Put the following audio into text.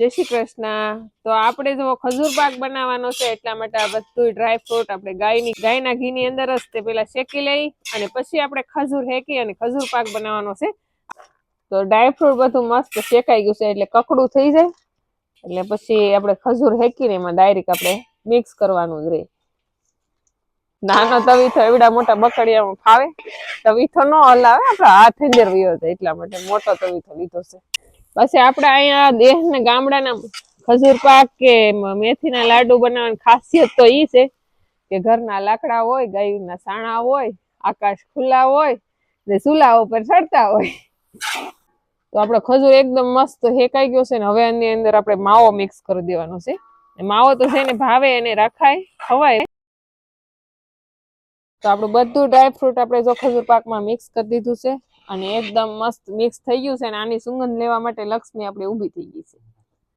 જય શ્રી કૃષ્ણ. તો આપણે જો ખજૂર પાક બનાવવાનો છે એટલા માટે આ બધું ડ્રાય ફ્રૂટ આપણે ગાયના ઘીની અંદર જ તે પેલા શેકી લઈ અને પછી આપણે ખજૂર હેકી અને ખજૂર પાક બનાવવાનો છે. તો ડ્રાય ફ્રૂટ બધું મસ્ત શેકાઈ ગયું છે એટલે કકડું થઈ જાય એટલે પછી આપણે ખજૂર હેકીને એમાં ડાયરેક્ટ આપણે મિક્સ કરવાનું જ રહે. નાનો તવીથો એવડા મોટા બકડિયામાં ફાવે, તવીથો ન હલાવે, આપણા હાથ અંદર વયો જાય એટલા માટે મોટો તવીથો લીધો છે. પછી આપણે અહીંયા દેશના ગામડાના ખજૂર પાક કે મેથીના લાડુ બનાવવાની ખાસિયત તો ઈ છે કે ઘરના લાકડા હોય, ગાયના સાણા હોય, આકાશ ખુલ્લા હોય ને ચૂલા ઉપર ચડતા હોય. તો આપણો ખજૂર એકદમ મસ્ત હેકાઈ ગયો છે ને હવે એની અંદર આપણે માવો મિક્સ કરી દેવાનો છે. માવો તો જેને ભાવે એને રાખાય, ખવાય. તો આપણું બધું ડ્રાય ફ્રૂટ આપણે જો ખજૂર પાકમાં મિક્સ કરી દીધું છે અને એકદમ મસ્ત મિક્સ થઈ ગયું છે અને આની સુગંધ લેવા માટે લક્ષ્મી આપણે ઊભી થઈ ગઈ છે.